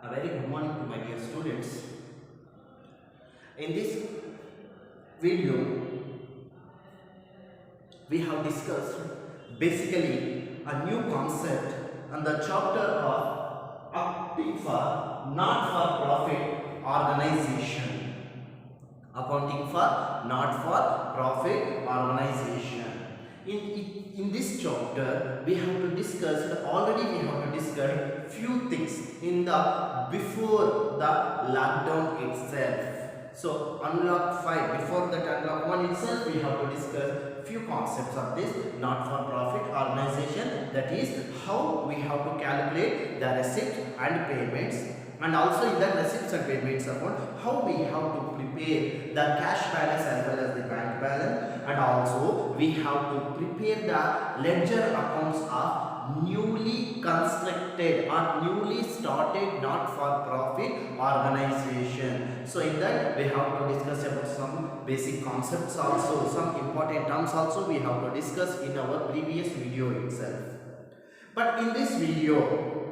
A very good morning to my dear students. In this video, we have discussed basically a new concept on the chapter of accounting for not-for-profit organization. Accounting for not-for-profit organization. In this chapter, we have to discuss, already we have to discuss few things in the before the lockdown itself. So unlock 5, before that unlock 1 itself, we have to discuss few concepts of this not-for-profit organization, that is how we have to calculate the receipts and payments, and also in the receipts and payments account, how we have to prepare the cash balance as well as the bank balance, and also we have to prepare the ledger accounts of newly constructed or newly started not-for-profit organization. So in that we have to discuss about some basic concepts also, some important terms also we have to discuss in our previous video itself. But in this video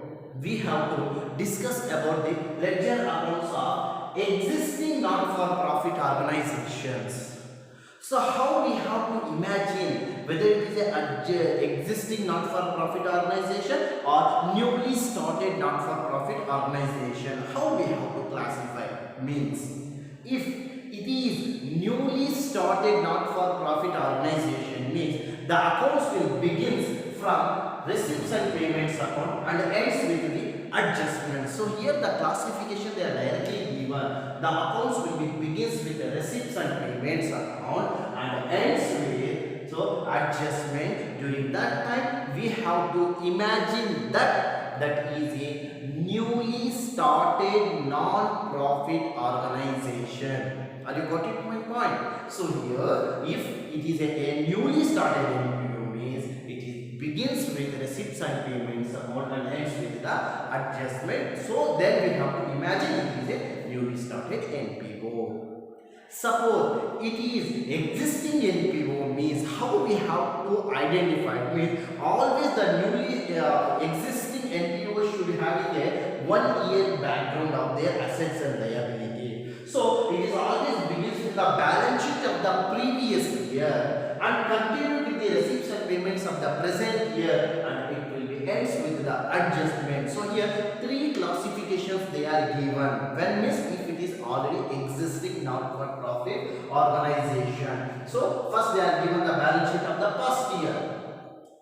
we have to discuss about the ledger accounts of existing not-for-profit organizations. So how we have to imagine whether it is a existing not-for-profit organization or newly started not-for-profit organization, how we have to classify? Means if it is newly started not-for-profit organization, means the accounts will begin from receipts and payments account and ends with the adjustment. So here the classification they are directly given. The accounts will begins with the receipts and payments account and ends with adjustment. During that time we have to imagine that is a newly started non-profit organization. Are you got it my point? So here if it is a newly started NPO, means it begins with receipts and payments account and ends with the adjustment. So then we have to imagine it is a newly started NPO. Suppose it is existing NPO, means how we have to identify, means always the newly existing NPO should have a 1 year background of their assets and liability. So it is always begins with the balance sheet of the previous year and continue with the receipts and payments of the present year, and it will be ends with the adjustment. So here three classifications they are given when means if it is already existing not-for-profit organization. So first they are given the balance sheet of the past year.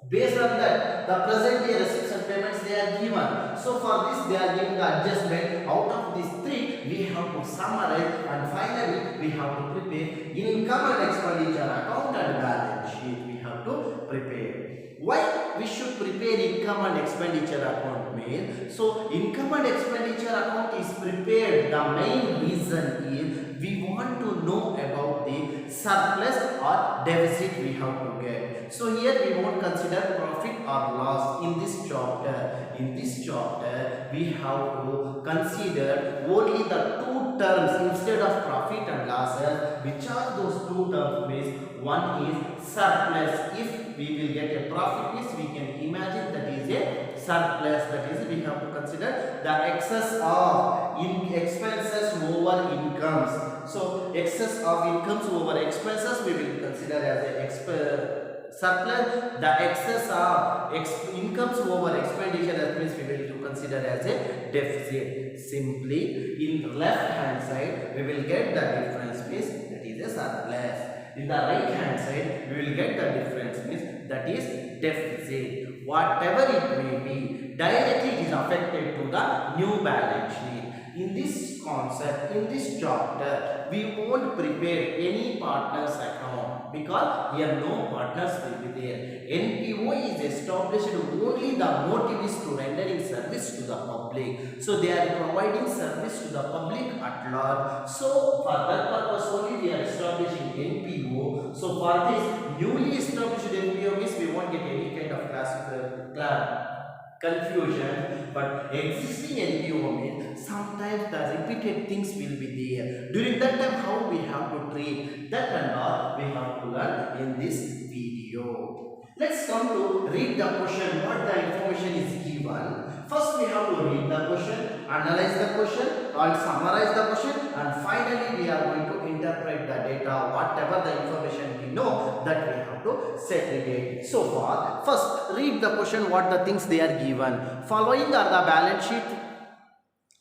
Based on that, the present year receipts and payments they are given. So for this they are giving the adjustment. Out of these three, we have to summarize, and finally we have to prepare income and expenditure account and balance sheet. We have to prepare. Why we should prepare income and expenditure account? Means so income and expenditure account is prepared. The main reason is we want to know about the surplus or deficit we have to get. So here we won't consider profit or loss in this chapter. In this chapter we have to consider only the two terms instead of profit and losses. Which are those two terms? Means one is surplus. If we will get a profit, means we can imagine that is a surplus. That is, we have to consider the excess of expenses over incomes. So excess of incomes over expenses we will consider as a surplus. The excess of incomes over expenditure, that means we will to consider as a deficit. Simply in left hand side we will get the difference, means that is a surplus. In the right hand side we will get the difference, means that is deficit. Whatever it may be, directly it is affected to the new balance sheet. In this concept, in this chapter, we won't prepare any partners account because here no partners will be there. NPO is established only the motive is to rendering service to the public. So they are providing service to the public at large. So for that purpose only we are establishing NPO. So for this newly established NPO means we won't get any kind of confusion, but existing NPO means sometimes the repeated things will be there. During that time how we have to treat that and all we have to learn in this video. Let's come to read the question, what the information is given. First we have to read the question analyze the question and summarize the question, and finally we are going to interpret the data, whatever the information we know that we have to segregate. So far, first read the question, what the things they are given. Following are the balance sheet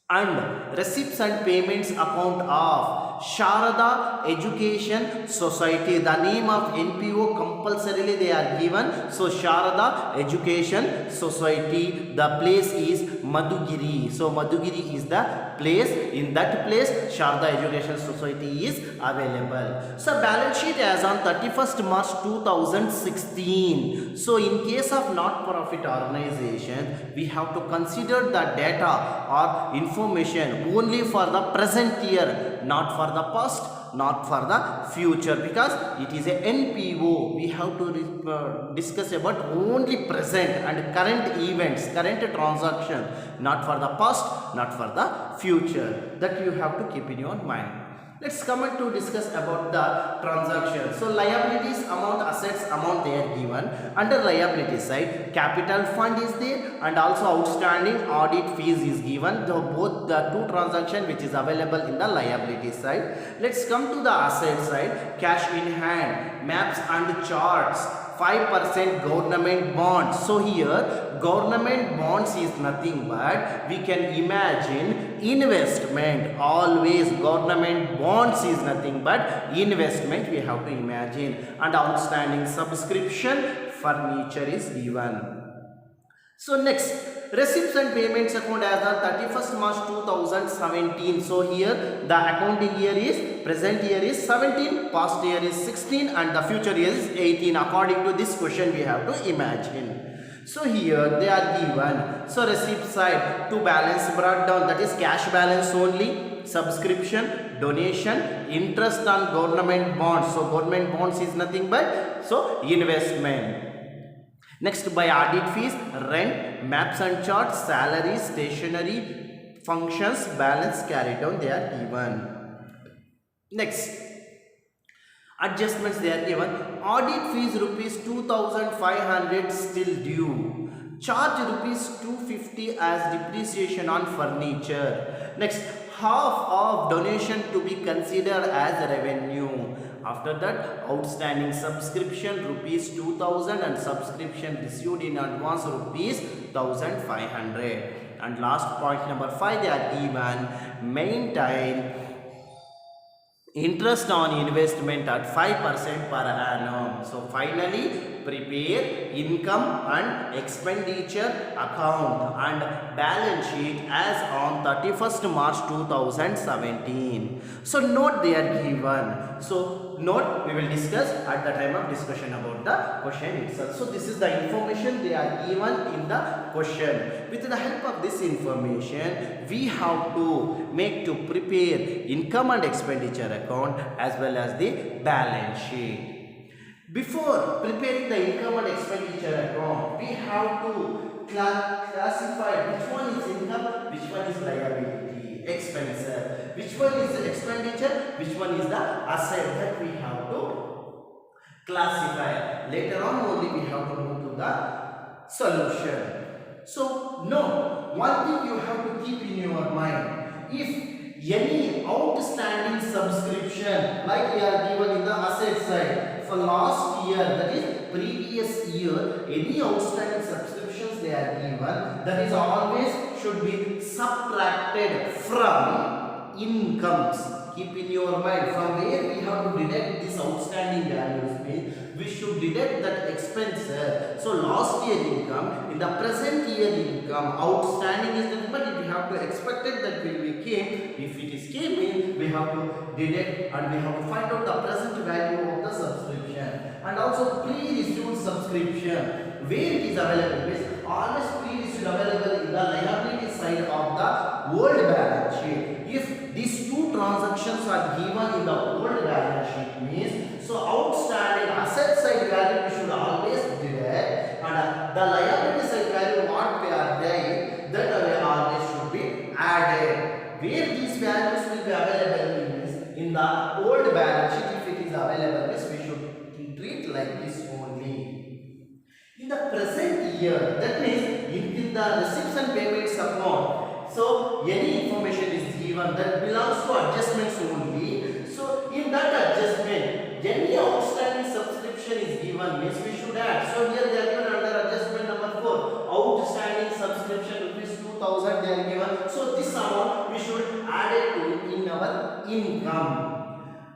and receipts and payments account of Sharada Education Society. The name of NPO compulsorily they are given. So Sharada Education Society. The place is Madhugiri. So Madhugiri is the place. In that place Sharada Education Society is available. So balance sheet as on 31st March 2016. So in case of not-profit organization, we have to consider the data or information only for the present year, not for the past, not for the future, because it is a NPO. We have to discuss about only present and current events, current transaction, not for the past, not for the future. That you have to keep in your mind. Let's come to discuss about the transaction. So liabilities amount, assets amount they are given. Under liability side, capital fund is there and also outstanding audit fees is given. So both the two transaction which is available in the liability side. Let's come to the asset side. Cash in hand, maps and charts, 5% government bonds. So here government bonds is nothing but we can imagine investment. Always government bonds is nothing but investment we have to imagine. And outstanding subscription furniture is given. So next, receipts and payments account as on 31st March 2017. So here the accounting year is, present year is 17, past year is 16 and the future year is 18. According to this question we have to imagine. So here they are given. So receipt side, to balance brought down, that is cash balance only, subscription, donation, interest on government bonds. So government bonds is nothing but so investment. Next, by audit fees, rent, maps and charts, salaries, stationery, functions, balance carried down they are given. Next, adjustments they are given. Audit fees rupees 2500 still due. Charge rupees 250 as depreciation on furniture. Next, half of donation to be considered as revenue. After that, outstanding subscription rupees 2000 and subscription received in advance rupees 1500. And last point number 5 they are given. Maintain interest on investment at 5% per annum. So finally prepare income and expenditure account and balance sheet as on 31st March 2017. So note they are given. So note we will discuss at the time of discussion about the question itself. So this is the information they are given in the question. With the help of this information we have to make to prepare income and expenditure account as well as the balance sheet. Before preparing the income and expenditure account, we have to classify which one is income, which one is liability, expenditure, which one is the expenditure, which one is the asset, that we have to classify. Later on only we have to move to the solution. So no, one thing you have to keep in your mind, if any outstanding subscription like we are given in the asset side for last year, that is previous year, any outstanding subscriptions they are given, that is always should be subtracted from incomes. Keep in your mind from where we have to deduct this outstanding values, means we should deduct that expense. So last year income, in the present year income, outstanding is nothing but we have to expect it that will be came. If it is came in, we have to deduct and we have to find out the present value of the subscription. And also pre-issued subscription, where it is available, means always pre-issued available in the liability side of the old balance sheet. If these two transactions are given in the old balance sheet, means so outstanding asset side value we should always deduct, and the liability side value what we are paying, that we always should be added. Where these values will be available means in the old balance sheet, if it is available means we should treat like this only. In the present year, that means in the receipts and payments account, So any information is given that belongs to adjustments only. So in that adjustment, any outstanding subscription is given means we should add. So here they are given under adjustment number 4. Outstanding subscription rupees 2000 they are given. So this amount we should add it to in our income.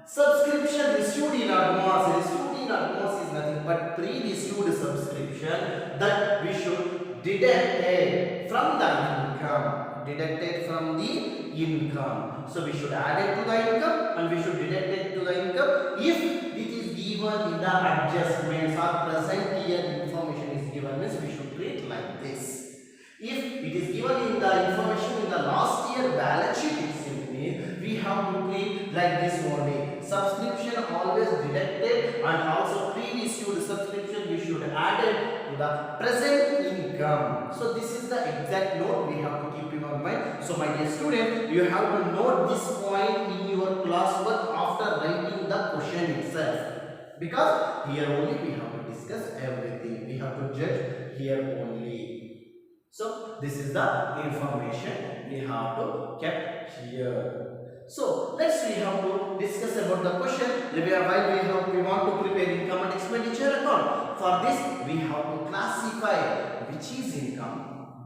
Subscription received in advance. Received in advance is nothing but pre-received subscription that we should deduct it from the income. Deducted from the income. So we should add it to the income and we should deduct it to the income if it is given in the adjustments or present year information is given means we should treat like this. If it is given in the information in the last year balance sheet itself means we have to treat like this only. Subscription always deducted and also pre-issued subscription we should add it to the present income. So this is the exact note we have to keep in our mind. So my dear student, you have to note this point in your classwork after writing the question itself, because here only we have to discuss everything. We have to judge here only. So this is the information we have to keep here. So next we have to discuss about the question while we want to prepare income and expenditure account. For this we have to classify which is income,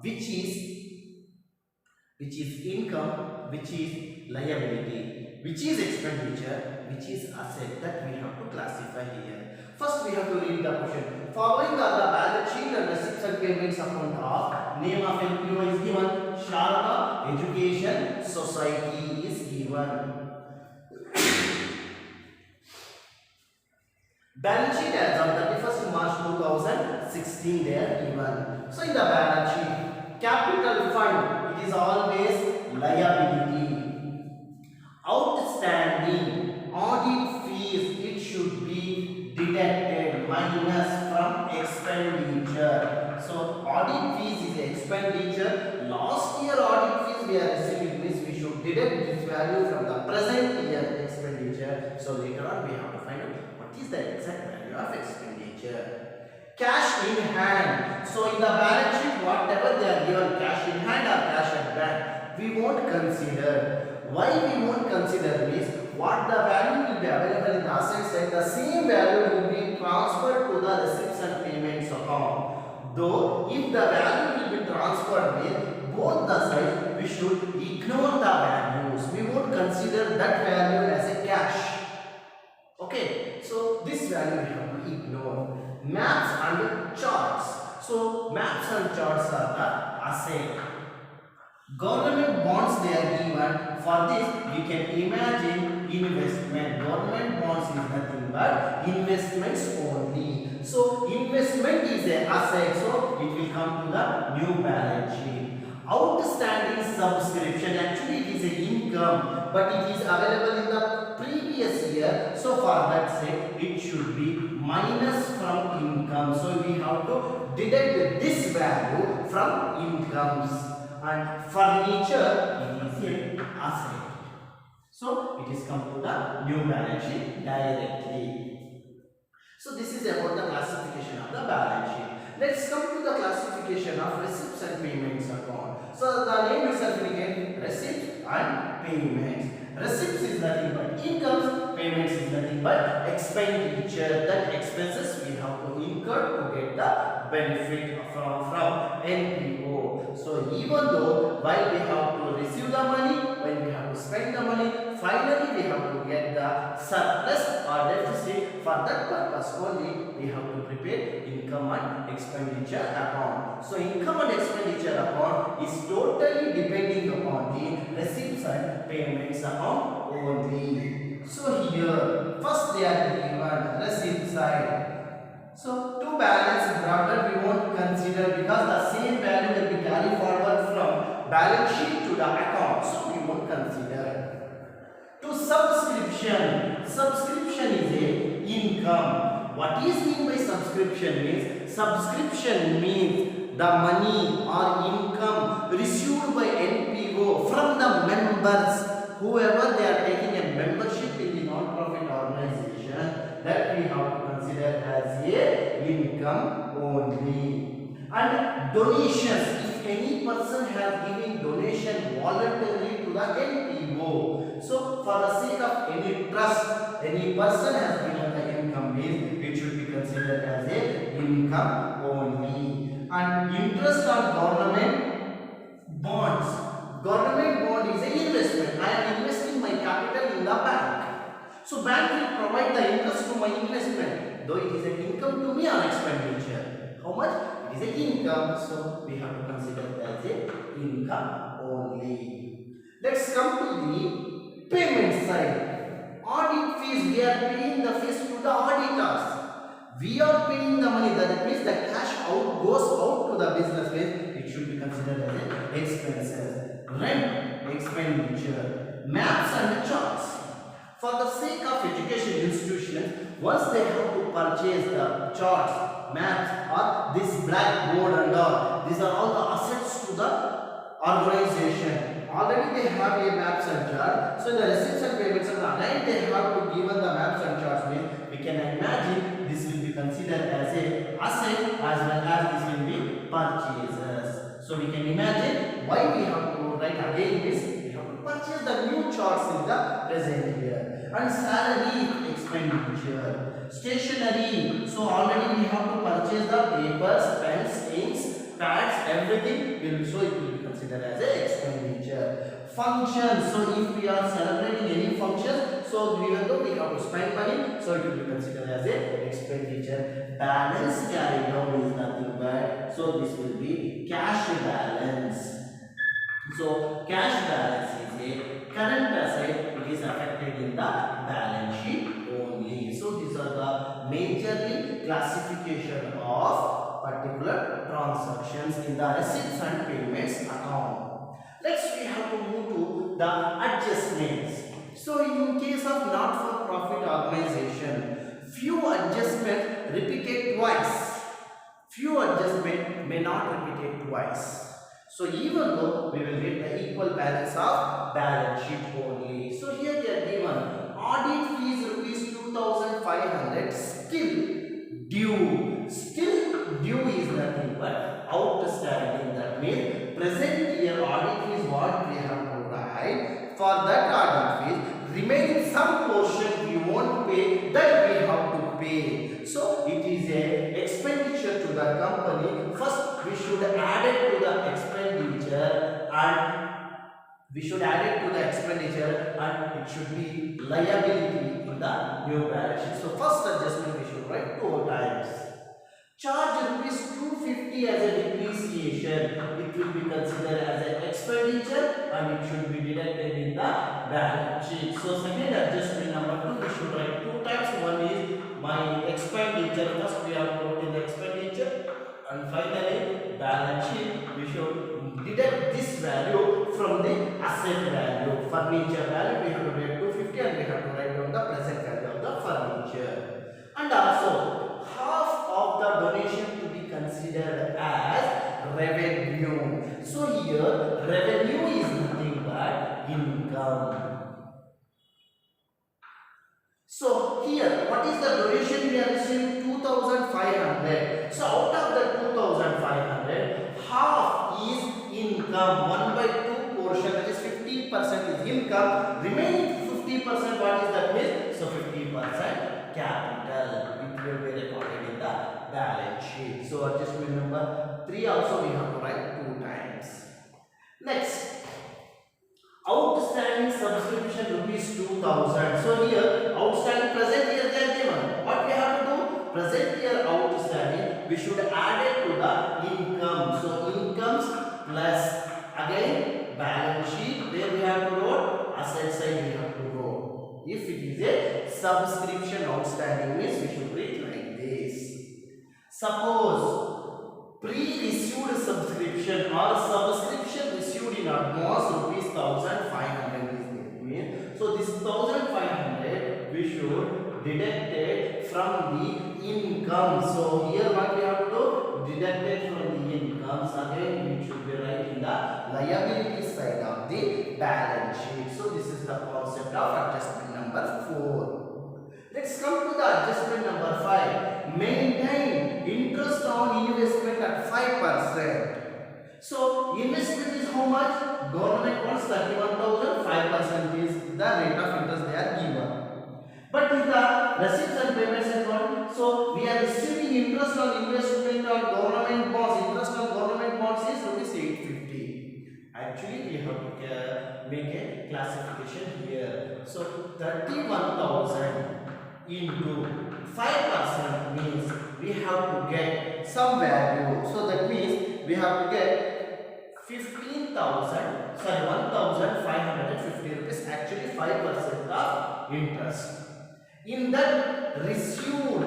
which is income, which is liability, which is expenditure, which is asset, that we have to classify here. First we have to read the question. Following are the balance sheet and receipts and payments account of name of NPO is given, Sharma Education Society is given. Balance sheet as on 31st March 2016 they are given. So in the balance sheet, capital fund, it is always liability. Outstanding audit fees, it should be deducted minus from expenditure. So audit fees is expenditure. Last year audit fees we are receiving means we should deduct this value from the present year expenditure. So later on we have to find out what is the exact value of expenditure. Cash in hand. So in the balance sheet whatever they are given, cash in hand or cash at bank, we won't consider. Why we won't consider means what the value will be available in the asset side, the same value will be transferred to the receipts and payments account. Though if the value will be transferred with both the sides, we should ignore the values. We won't consider that value as a cash. Okay, so this value we have to ignore. Maps and charts. So maps and charts are the asset. Government bonds they are given. For this we can imagine investment. Government bonds is nothing but investments only. So investment is an asset, so it will come to the new balance sheet. Outstanding subscription, actually it is an income but it is available in the previous year, so for that sake it should be minus from income. So we have to deduct this value from incomes. And furniture is an asset. So it is come to the new balance sheet directly. So this is about the classification of the balance sheet. Let's come to the classification of receipts and payments account. So the name itself indicates receipts and payments. Receipts is nothing but incomes, payments is nothing but expenditure, that expenses we have to incur to get the benefit from NPO. So even though while we have to receive the money, when we have to spend the money, finally we have to get the surplus or deficit. For that purpose only we have to prepare income and expenditure account. So income and expenditure account is totally depending upon the receipts and payments account only. So here first they are given receipt side. So to balance broader we won't consider because the same value will be carried forward from balance sheet to the account. So we won't consider. To subscription. Subscription is a income. What is mean by subscription means? Subscription means the money or income received by NPO from the members, whoever they are taking a membership in the non-profit organization, that we have to consider as a income only. And donations, if any person has given donation donation voluntarily to the NPO. So for the sake of any trust, any person has given the income is, it should be considered as a income only. And interest on government bonds. Government bond is an investment. I am investing my capital in the bank. So bank will provide the interest to my investment, though it is an income to me or expenditure. How much? It is an income, so we have to consider it as a income only. Let's come to the payment side. Audit fees, we are paying the fees to the auditors. We are paying the money, that means the cash out goes out to the business phase. It should be considered as an expenses. Rent, expenditure, maps and charts. For the sake of education institutions, once they have to purchase the charts, maps or this blackboard and all, these are all the assets to the organization. Already they have a maps and charts. So the receipts and payments and again they have to given the maps and charts means we can imagine this will be considered as a asset as well as this will be purchases. So we can imagine why we have to write again this. Purchase the new charts in the present year. And salary expenditure, stationery, so already we have to purchase the papers, pens, inks, pads, everything, so it will be considered as an expenditure. Functions, so if we are celebrating any function, so even though we have to spend money, so it will be considered as an expenditure. Balance carried out is nothing but, so this will be cash balance. So cash balance is a current asset, it is affected in the balance sheet only. So these are the majorly classification of particular transactions in the receipts and payments account. Next we have to move to the adjustments. So in case of not-for-profit organization, few adjustments repeated twice. Few adjustments may not repeated twice. So even though we will get the equal balance of balance sheet only. So here they are given audit fees rupees 2,500 still due. Still due is nothing but outstanding. That means present year audit fees what we have to write. For that audit fees remaining some portion we won't pay, that we have to pay. So it is a expenditure to the company. First we should add it to the expenditure and it should be liability in the new balance sheet. So first adjustment we should write 2 times. Charge rupees 250 as a depreciation. It will be considered as an expenditure and it should be deducted in the balance sheet. So second adjustment number 2 we should write 2 times. One is my expenditure. First we have to put in the expenditure and finally balance sheet we should deduct this value from the asset value. Furniture value we have to write 250 and we have to write down the present value of the furniture. And also half of the donation to be considered as revenue. So here revenue is nothing but income. So here what is the donation we are receiving? 2,500. So out of the 2,500 half is income. 1/2 portion, that is 50% is income. Remaining 50% what is that means? So 50% capital. It will be recorded in the balance sheet. So adjustment number 3 also we have to write 2 times. Next, outstanding subscription rupees 2,000. So here outstanding present year they are given. What we have to do? Present year outstanding we should add it to the income. So incomes plus again balance sheet where we have to write asset side we have to write. If it is a subscription outstanding means we should write like this. Suppose pre-issued subscription or subscription received in advance rupees 1,500 is there. So this 1,500 we should deduct it from the income. So here what we have to do? Deduct it from the incomes. Again we should be writing the liability side of the balance sheet. So this is the concept of adjustment number 4. Let's come to the adjustment number 5. Maintain interest on investment at 5%. So investment is how much? Government wants 31,000, 5% is the rate of interest they are given. But in the receipts and payments account, so we are receiving interest on investment on government bonds. Interest on government bonds is rupees 850. Actually, we have to make a classification here. So 31,000 into 5% means we have to get some value. So that means we have to get 15,000, sorry, 1,550 rupees. Actually, 5% of interest. In that received,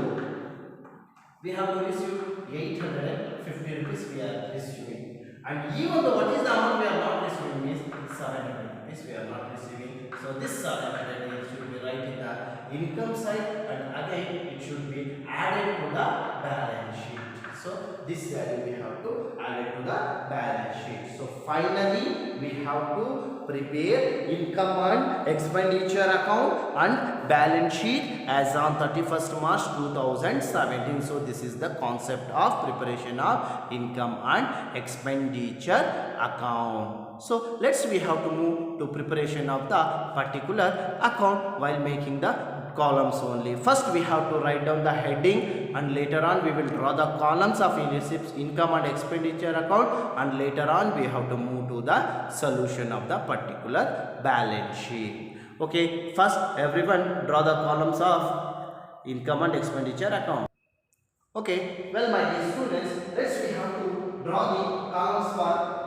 we have to receive 850 rupees we are receiving. And even though what is the amount we are not receiving is 700 rupees we are not receiving. So this 700 should be right in the income side, and again it should be added to the balance sheet. So this value we have to add it to the balance sheet. So finally we have to prepare income and expenditure account and balance sheet as on 31st March 2017. So this is the concept of preparation of income and expenditure account. So we have to move to preparation of the particular account while making the columns only. First we have to write down the heading, and later on we will draw the columns of receipts, income and expenditure account, and later on we have to move to the solution of the particular balance sheet. Okay, first everyone draw the columns of income and expenditure account. Okay, well my dear students, we have to draw the columns for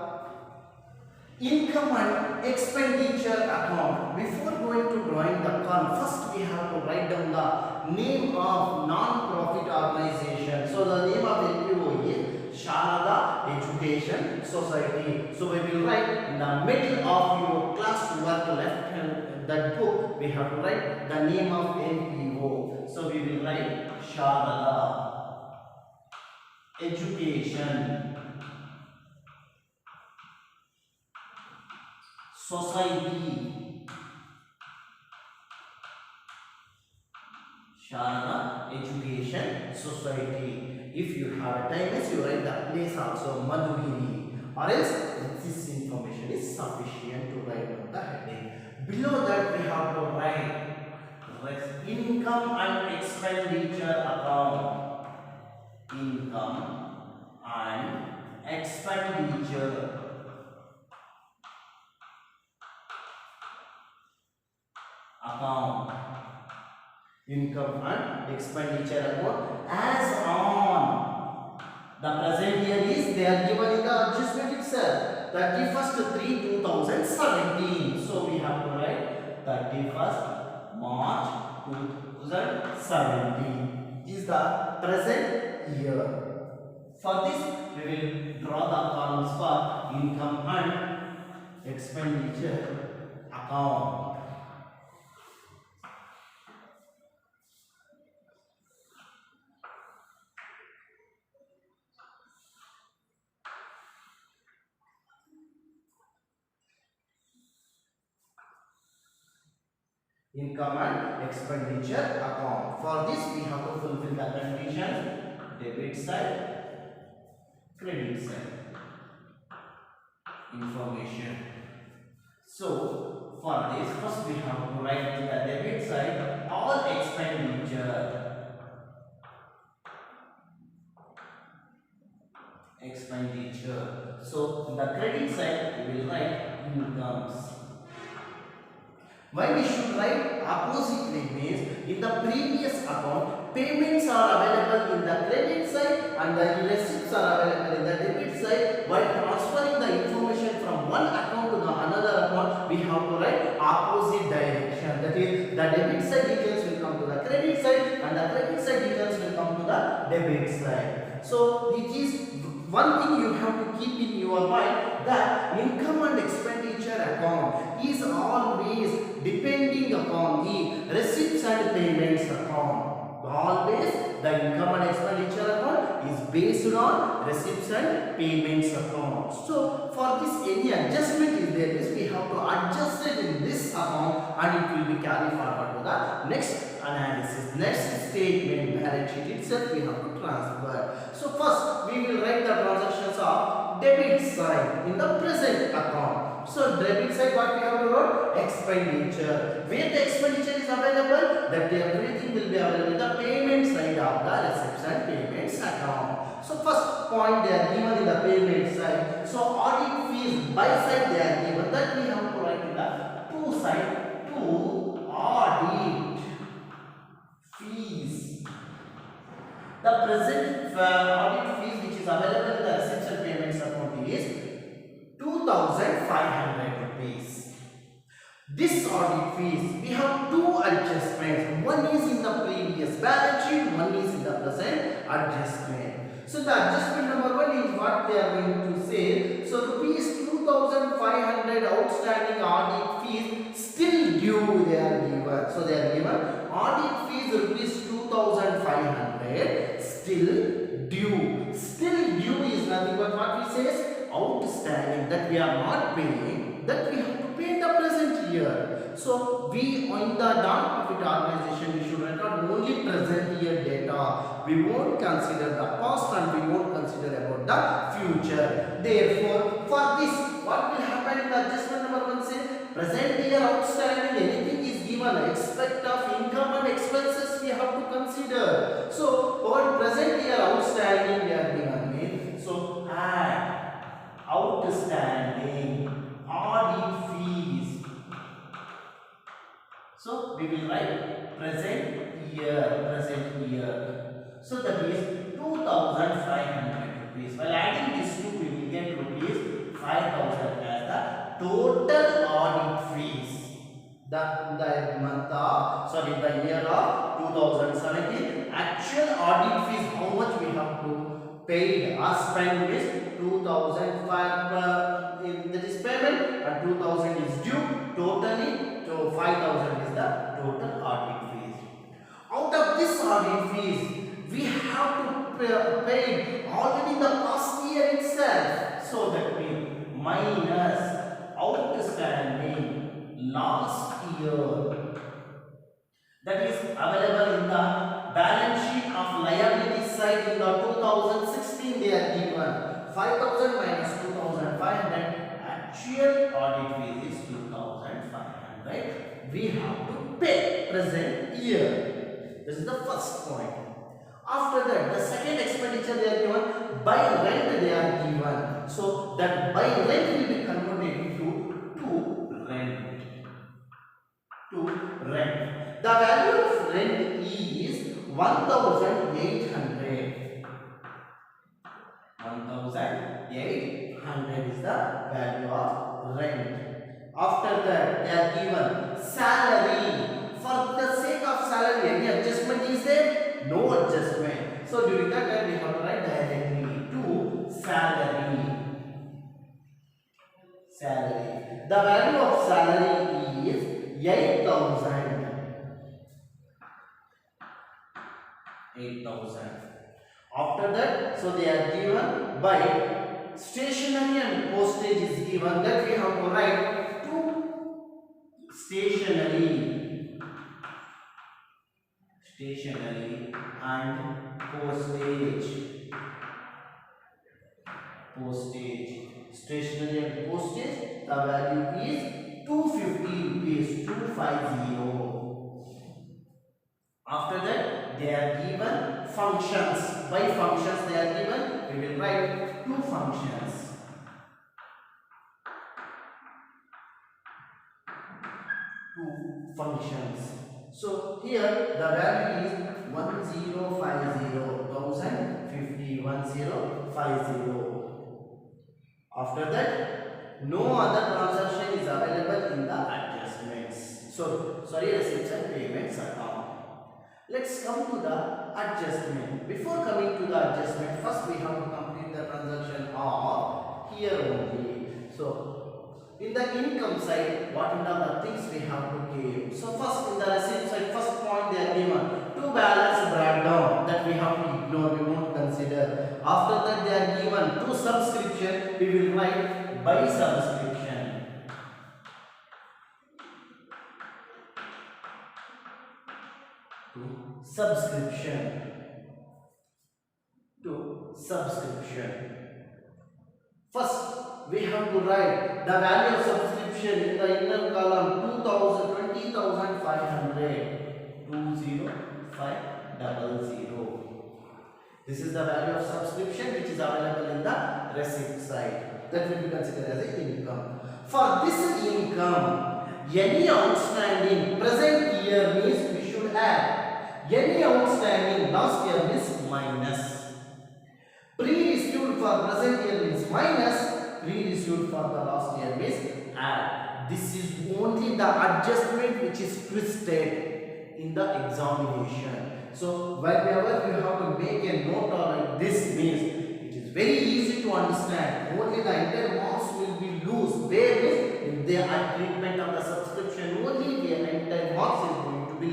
income and expenditure account. Before going to drawing the column, first we have to write down the name of non-profit organization. So the name of NPO is Sharada Education Society. So we will write in the middle of your class work left hand that book, we have to write the name of NPO. So we will write Sharada Education Society. Sharada Education Society. If you have time, you write the place also Madhugiri, or else this information is sufficient to write on the heading. Below that we have to write income and expenditure account. Income and expenditure account. Income and expenditure account as on the present year is they are given in the adjustment itself 31st 3 2017. So we have to write 31st March 2017 is the present year. For this we will draw the columns for income and expenditure account. Income and expenditure account. For this we have to fulfill the conditions: debit side, credit side information. So for this first we have to write in the debit side all expenditure. So in the credit side we will write incomes. Why we should write oppositely means in the previous account payments are available in the credit side and the receipts are available in the debit side. While transferring the information from one account to the another account, we have to write opposite direction. That is, the debit side details will come to the credit side and the credit side details will come to the debit side. So it is one thing you have to keep in your mind, that income and expenditure account is always depending upon the receipts and payments account. Always the income and expenditure account is based on receipts and payments account. So for this any adjustment is there, is we have to adjust it in this account and it will be carried forward to the next analysis. Next statement balance sheet itself we have to transfer. So first we will write the transactions of debit side in the present account. So debit side what we have to write? Expenditure. Where the expenditure is available, that everything will be available in the payment side of the receipts and payments account. So first point they are given in the payment side. So audit fees by side they are given, that we have to write in the to side, to audit fees. The present audit fees which is available in the receipts and payments account is 2,500 rupees. This audit fees, we have two adjustments. One is in the previous balance sheet, one is in the present adjustment. So the adjustment number one is what they are going to say. So rupees 2,500 outstanding audit fees still due they are given. So they are given audit fees rupees 2,500 still due. Still due is nothing but what we say outstanding, that we are not paying, that we have to pay in the present year. So we in the non-profit organization we should record only present year data. We won't consider the past and we won't consider about the future. Therefore, for this what will happen in the adjustment number one say present year outstanding, anything is given, expect of income and expenses we have to consider. So for present year outstanding we are given with, so add outstanding audit fees. So we will write present year. So that is 2,500 rupees. While adding these two, we will get rupees 5,000 as the total audit fees. The month of, the year of 2017, actual audit fees, how much we have to pay or spend is 2,005, that is payment, and 2,000 is due. Totally, so 5,000 is the total audit fees. Out of this audit fees, we have to pay already in the past year itself. So that means minus outstanding last year, that is available in the balance sheet of liability side in the 2016 they are given 5,000 minus 2,500, actual audit fees is 2,500 we have to pay present year. This is the first point. After that, the second expenditure they are given, by rent they are given. So that by rent will be converted into rent. To rent. The value of rent is 1,800. 1,800 is the value of rent. After that, they are given salary. For the sake of salary, any adjustment is there? No adjustment. So during that time, we have to write directly to salary. Salary. The value of salary is 8,000. 8,000. After that, so they are given by stationery and postage is given, that we have to write to stationery and postage. Stationery and postage, the value is 250 rupees, 250. After that, they are given functions. By functions they are given, we will write two functions. Two functions. So here the value is 1050. After that, no other transaction is available in the adjustments. So receipts and payments account. Let's come to the adjustment. Before coming to the adjustment, first we have to complete the transaction of here only. So in the income side, what are the things we have to give? So first in the receipt side, first point they are given two balance breakdown, that we have to ignore, we won't consider. After that they are given two subscription, we will write by subscription. Subscription. write the value of subscription in the inner column 2,500. This is the value of subscription which is available in the receipt side. That will be considered as an income. For this income, any outstanding present year means we should add. Any outstanding last year means minus. Pre-received for present year means minus. Pre-received for the last year means add. This is only the adjustment which is twisted in the examination. So whenever you have to make a note on this means it is very easy to understand. Only the entire marks will be loose. Where is if they are treatment of the subscription only the entire marks is going to be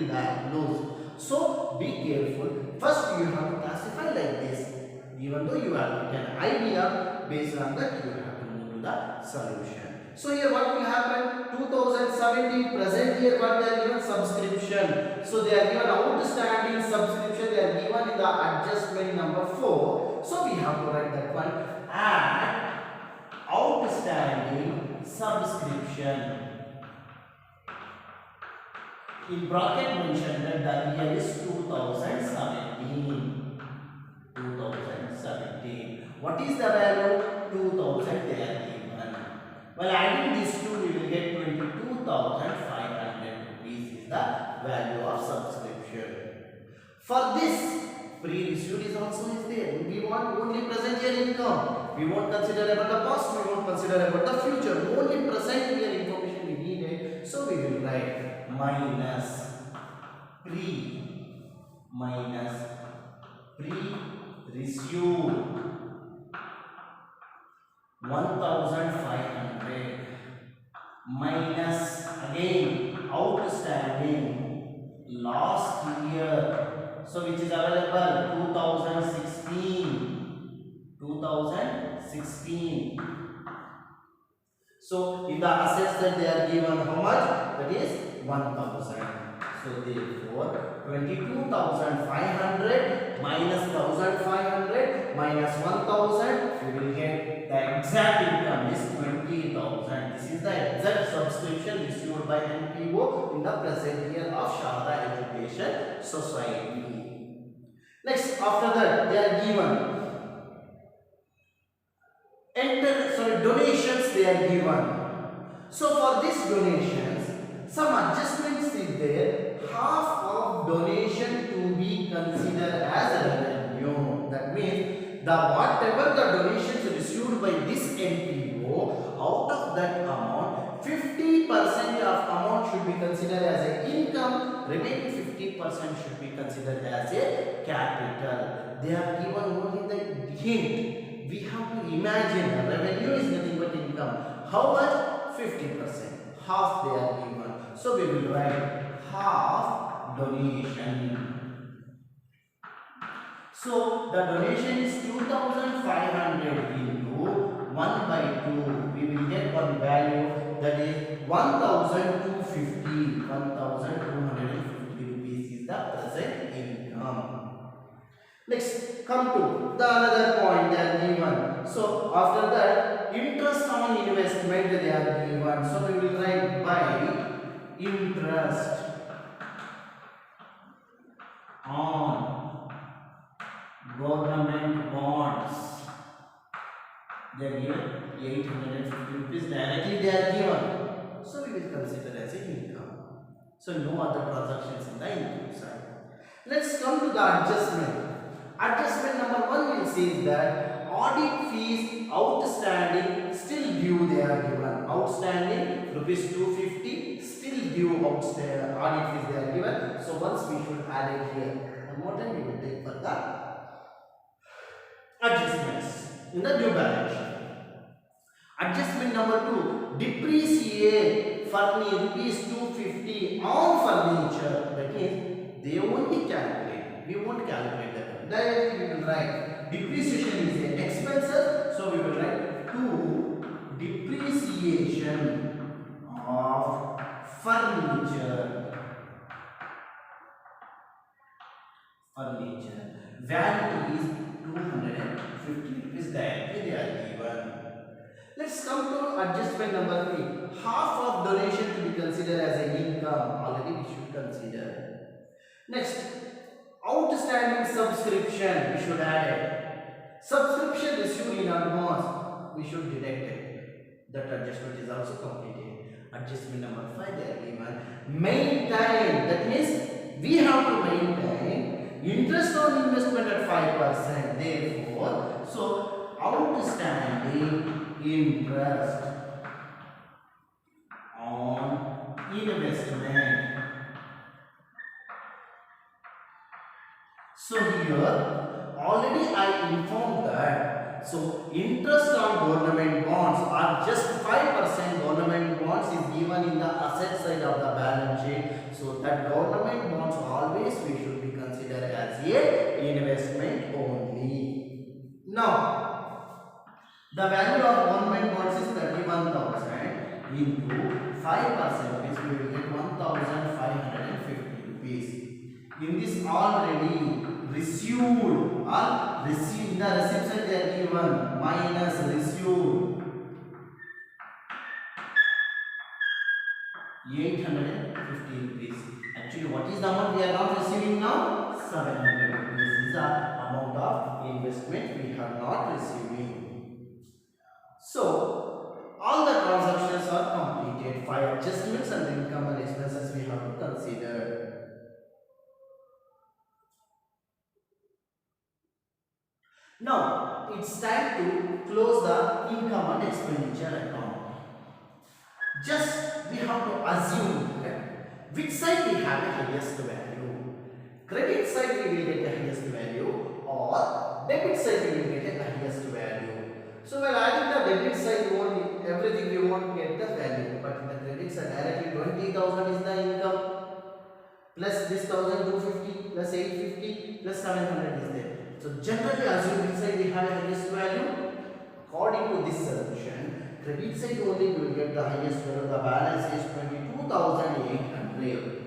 loose. So be careful. First you have to classify like this. Even though you have an idea, based on that you have to move to the solution. So here what will happen? 2017 present year what they are given subscription. So they are given outstanding subscription. They are given in the adjustment number 4. So we have to write that one. Add outstanding subscription. In bracket mentioned that the year is 2017. 2017. What is the value? 2000 they are given. Well, adding these two, we will get 22,500 rupees is the value of subscription. For this, pre-received is also is there. We want only present year income. We won't consider about the past. We won't consider about the future. Only present year information we needed. So we will write minus pre-received 1,500 minus again outstanding last year. So which is available 2016. So in the assets that they are given how much? That is 1,000. So therefore 22,500 minus 1,500 minus 1,000 we will get the exact income is 20,000. This is the exact subscription received by NPO in the present year of Sharda Education Society. Next, after that they are given donations they are given. So for these donations some adjustments is there. Half of donation to be considered as revenue. That means the whatever the donations received by this NPO, out of that amount 50% of amount should be considered as an income, remaining 50% should be considered as a capital. They are given only the hint. We have to imagine revenue is nothing but income. How much? 50%. Half they are given. So we will write half donation. So the donation is 2,500 into 1/2. We will get one value that is 1,250. 1,250 rupees is the present income. Next, come to the another point they are given. So after that, interest on investment they are given. So we will write by interest on government bonds. They are given 850 rupees directly they are given. So we will consider as an income. So no other transactions in the income side. Let's come to the adjustment. Adjustment number 1 will say that audit fees outstanding still due they are given. Outstanding rupees 250 still due outstanding audit fees they are given. So once we should add it here. One more time we will take for the adjustments in the new balance sheet. Adjustment number 2, depreciate rupees 250 on furniture. That means they only calculate. We won't calculate that. Directly we will write depreciation is an expenses. So we will write to depreciation of furniture. Value is 250 rupees directly they are given. Let's come to adjustment number 3. Half of donation to be considered as an income. Already we should consider. Next, outstanding subscription. We should add it. Subscription issued in advance. We should deduct it. That adjustment is also completed. Adjustment number 5 they are given. Maintain. That means we have to maintain interest on investment at 5%. Therefore, so outstanding interest on investment. So here already I informed that so interest on government bonds are just 5%. Government bonds is given in the asset side of the balance sheet. So that government bonds always we should be considered as a investment only. Now the value of government bonds is 31,000 into 5%, which we will get 1,550 rupees. In this already received or received, the receipt side they are given minus received 850 rupees. Actually, what is the amount we are not receiving now? 700 rupees is the amount of investment we are not receiving. So, all the transactions are completed. 5 adjustments and income and expenses we have to consider. Now, it's time to close the income and expenditure account. Just we have to assume that which side we have the highest value. Credit side we will get the highest value or debit side we will get the highest value. So while adding the debit side, everything we won't get the value, but in the credit side directly 20,000 is the income plus this 1,250 plus 850 plus 700 is there. So generally assume which side we have the highest value. According to this solution, credit side only we will get the highest value. The balance is 22,800.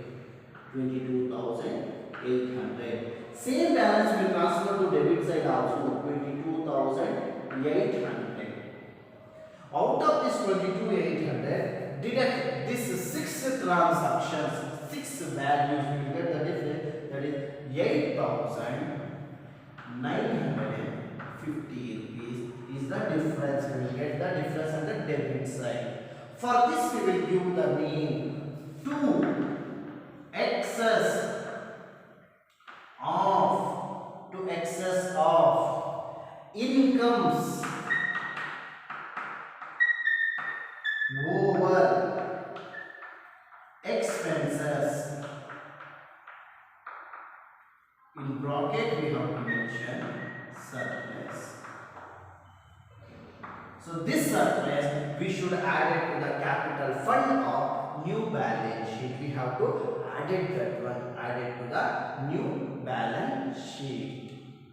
22,800. Same balance will transfer to debit side also 22,800. Out of this 22,800, deduct this 6 transactions, 6 values. We will get the difference. That is 8,950 rupees is the difference. We will get the difference on the debit side. For this we will give the name to excess of incomes over expenses. In bracket we have to mention surplus. So this surplus we should add it to the capital fund of new balance sheet. We have to add it that one, add it to the new balance sheet.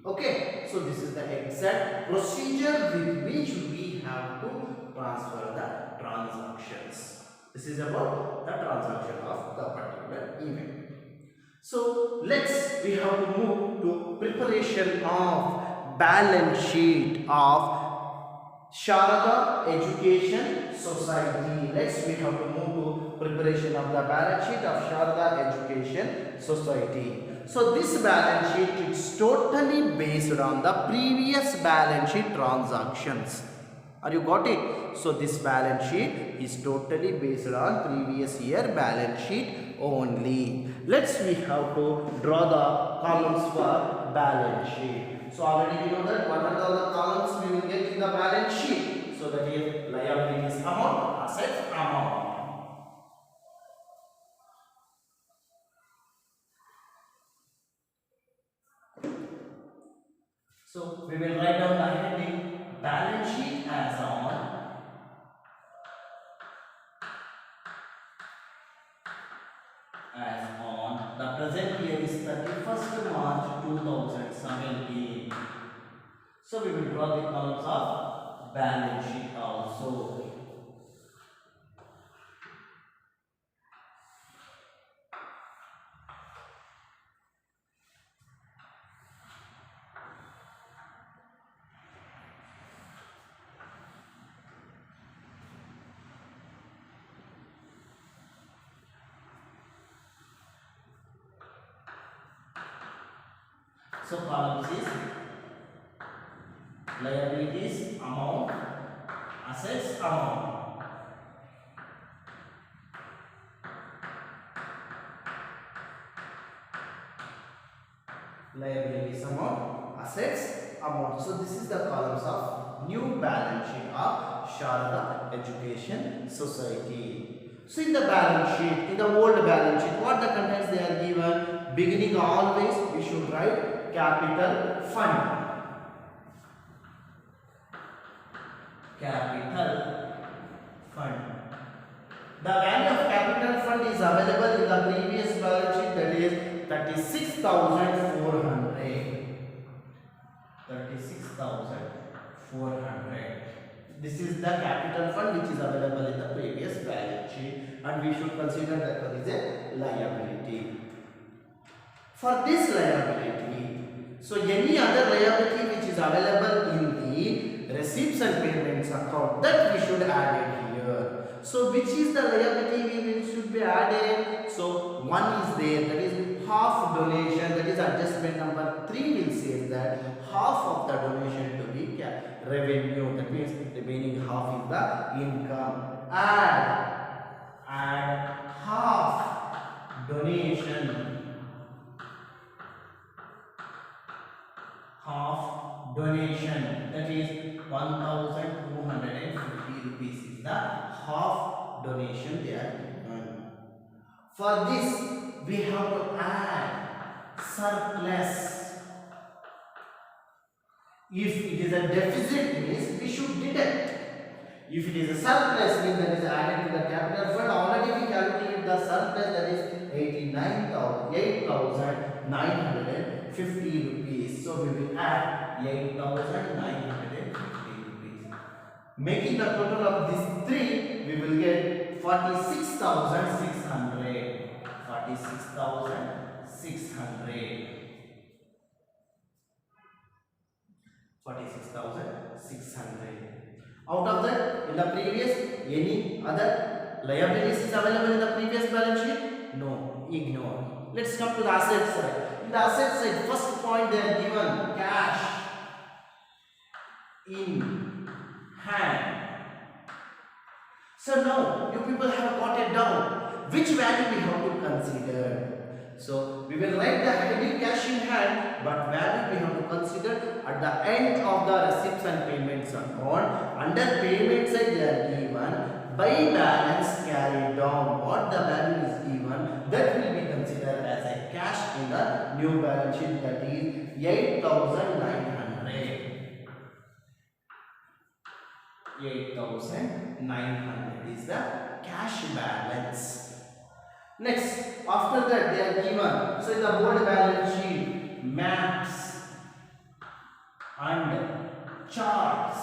Okay, so this is the exact procedure with which we have to transfer the transactions. This is about the transaction of the particular event. So we have to move to preparation of balance sheet of Sharada Education Society. We have to move to preparation of the balance sheet of Sharada Education Society. So this balance sheet is totally based on the previous balance sheet transactions. Are you got it? So this balance sheet is totally based on previous year balance sheet only. We have to draw the columns for balance sheet. So already we know that what are the columns we will get in the balance sheet. So that is liabilities amount, assets amount. So we will write down the heading balance sheet as on the present year is 31st March 2017. So we will draw the columns of balance sheet also. So column is liabilities amount, assets amount. Liabilities amount, assets amount. So this is the columns of new balance sheet of Sharda Education Society. So in the balance sheet, in the old balance sheet, what the contents they are given? Beginning always we should write capital fund. Capital fund. The value of capital fund is available in the previous balance sheet, that is 36,400. 36,400. This is the capital fund which is available in the previous balance sheet, and we should consider that one is a liability. For this liability, so any other liability which is available in the receipts and payments account, that we should add it here. So which is the liability we should be added? So one is there, that is half donation, that is adjustment number 3 will say that half of the donation to be revenue, that means remaining half is the income. Add half donation, that is 1,250 rupees is the half donation they are given. For this we have to add surplus. If it is a deficit means we should deduct. If it is a surplus means that is added to the capital fund. Already we calculated the surplus, that is 8,950 rupees. So we will add 8,950 rupees. Making the total of these three, we will get 46,600. 46,600. Out of that, in the previous, any other liabilities is available in the previous balance sheet? No, ignore. Let's come to the asset side. In the asset side, first point they are given cash in hand. So now you people have got it down. Which value we have to consider? So we will write the heading cash in hand, but value we have to consider at the end of the receipts and payments account. Under payment side they are given by balance carried down. What the value is given, that will be considered as a cash in the new balance sheet, that is 8,900. 8,900 is the cash balance. Next, after that they are given, so in the board balance sheet, maps and charts.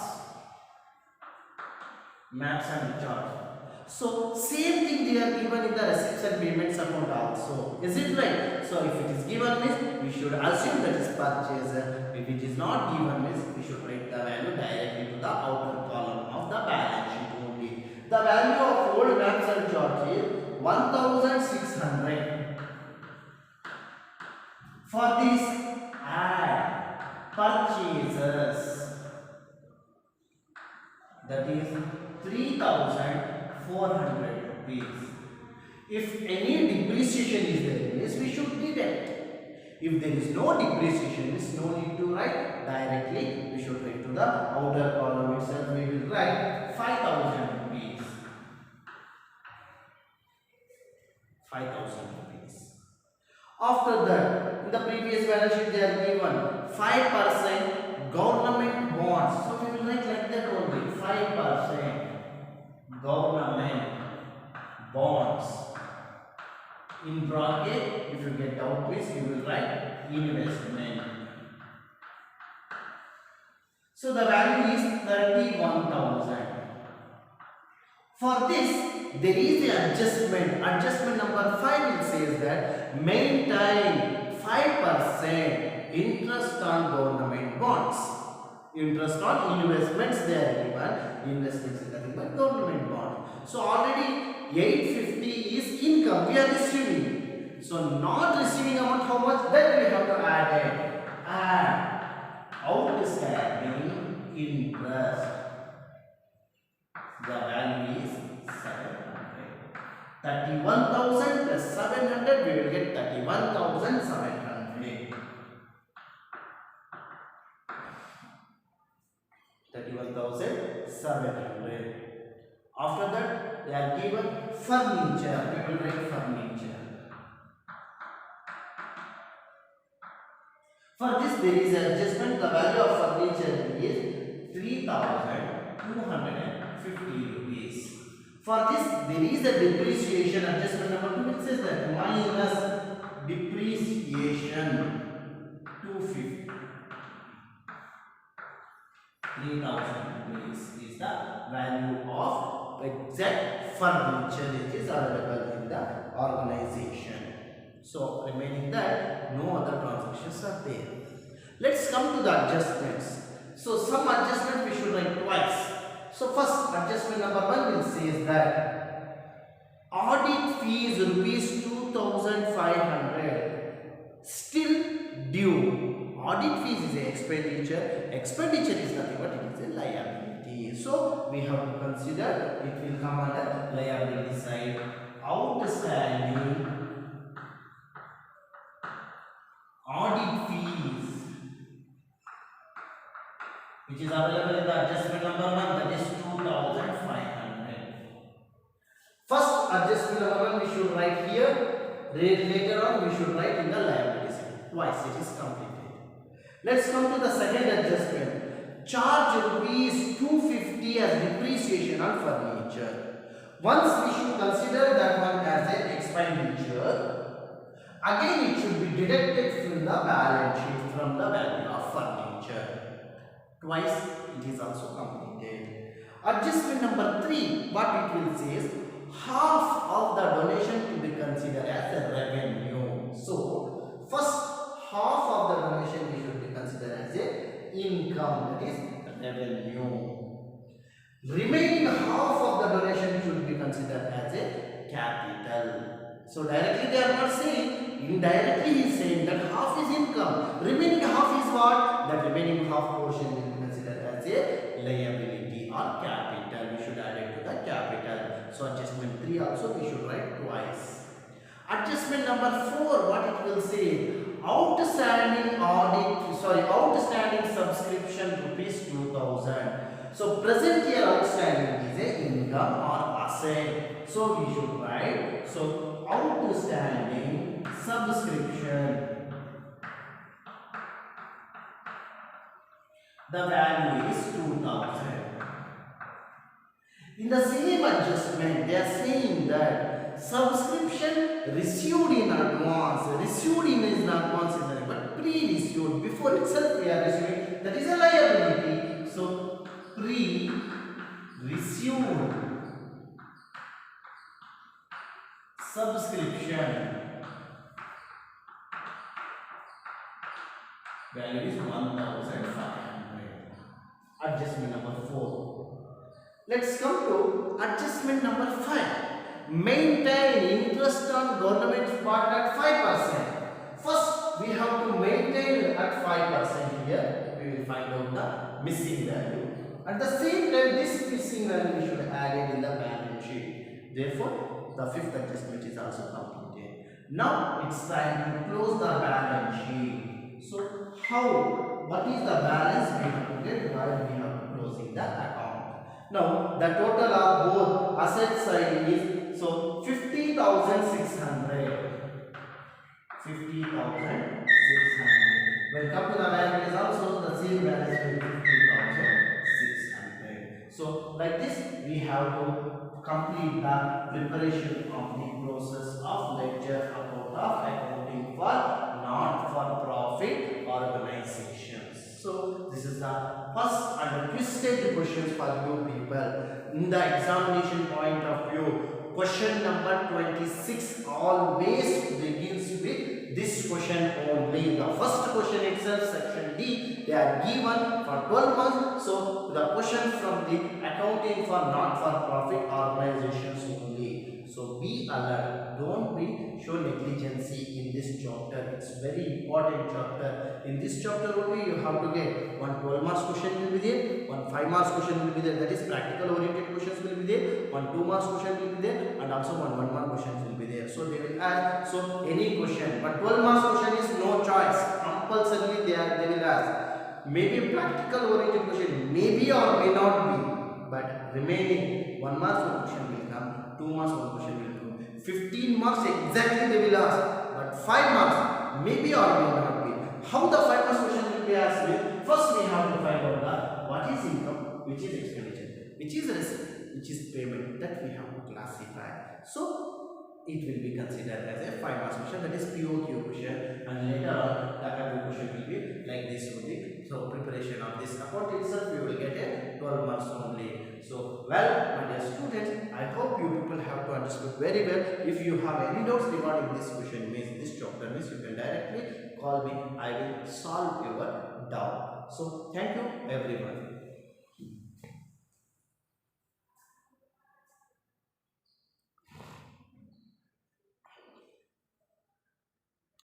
So same thing they are given in the receipts and payments account also. Is it right? So if it is given means we should assume that is purchase. If it is not given means we should write the value directly to the outer column of the balance sheet only. The value of old maps and charts is 1,600. For this, add purchases, that is 3,400 rupees. If any depreciation is there, means we should deduct. If there is no depreciation, means no need to write directly. We should write to the outer column itself. We will write 5,000 rupees. 5,000 rupees. After that, in the previous balance sheet they are given 5% government bonds. So we will write like that only, 5% government bonds. In bracket, if you get doubt means you will write investment. So the value is 31,000. For this, there is the adjustment. Adjustment number 5 will says that maintain 5% interest on government bonds. Interest on investments they are given. Investments is nothing but government bond. So already 850 is income we are receiving. So not receiving amount, how much? That we have to add it. add outstanding interest. The value is 700. 31,000 plus 700, we will get 31,700. 31,700. After that, they are given furniture. We will write furniture. For this, there is an adjustment. The value of furniture is 3,250 rupees. For this, there is a depreciation adjustment number 2, which says that minus depreciation 250. 3,000 rupees is the value of exact furniture which is available in the organization. So remaining that no other transactions are there. Let's come to the adjustments. So some adjustment we should write twice. So first adjustment number 1 will says that audit fees rupees 2,500 still due. Audit fees is an expenditure. Expenditure is nothing but it is a liability. So we have to consider it will come under liability side. Outstanding audit fees, which is available in the adjustment number 1, that is 2,500. First adjustment number 1 we should write here. Later on we should write in the liability side. Twice it is completed. Let's come to the second adjustment. Charge rupees 250 as depreciation on furniture. Once we should consider that one as an expenditure. Again it should be deducted from the balance sheet from the value of furniture. Twice it is also completed. Adjustment number 3, what it will say is half of the donation to be considered as a revenue. So first half of the donation we should be considered as a income, that is revenue. Remaining half of the donation should be considered as a capital. So directly they are not saying, indirectly he is saying that half is income. Remaining half is what? The remaining half portion will be considered as a liability or capital. We should add it to the capital. So adjustment 3 also we should write twice. Adjustment number 4, what it will say? Outstanding subscription rupees 2,000. So present year outstanding is a income or asset. So we should write, so outstanding subscription, the value is 2,000. In the same adjustment, they are saying that subscription received in advance. Received in is not advance is nothing but pre-received. Before itself we are receiving, that is a liability. So pre-received subscription value is 1,500. Adjustment number 4. Let's come to adjustment number 5. Maintain interest on government part at 5%. First we have to maintain at 5% here. We will find out the missing value. At the same time, this missing value we should add it in the balance sheet. Therefore, the 5th adjustment is also completed. Now it's time to close the balance sheet. So what is the balance we have to get while we are closing the account? Now the total of both asset side is 50,600. 50,600. When come to the liabilities also the same balance will be 50,600. So like this we have to complete the preparation of the process of ledger account of accounting for not-for-profit organizations. So this is the first and twisted questions for you people. In the examination point of view, question number 26 always begins with this question only. The first question itself, section D, they are given for 12 months. So the question from the accounting for not-for-profit organizations only. So be alert. Don't be show negligency in this chapter. It's very important chapter. In this chapter only you have to get one 12 marks question will be there, one 5 marks question will be there. That is practical oriented questions will be there. One 2 marks question will be there, and also one 1 mark questions will be there. So they will ask so any question, but 12 marks question is no choice. Compulsorily they will ask. Maybe practical oriented question, maybe or may not be, but remaining 1 marks one question will come, 2 marks one question will come, 15 marks exactly they will ask, but 5 marks maybe or may not be. How the 5 marks question will be asked? First we have to find out the what is income, which is expenditure, which is receipt, which is payment, that we have to classify. So it will be considered as a 5 marks question, that is POQ question, and later on the other question will be like this only. So preparation of this account itself you will get a 12 marks only. So well, my dear students, I hope you people have to understood very well. If you have any doubts regarding this question means this chapter means you can directly call me. I will solve your doubt. So thank you everyone.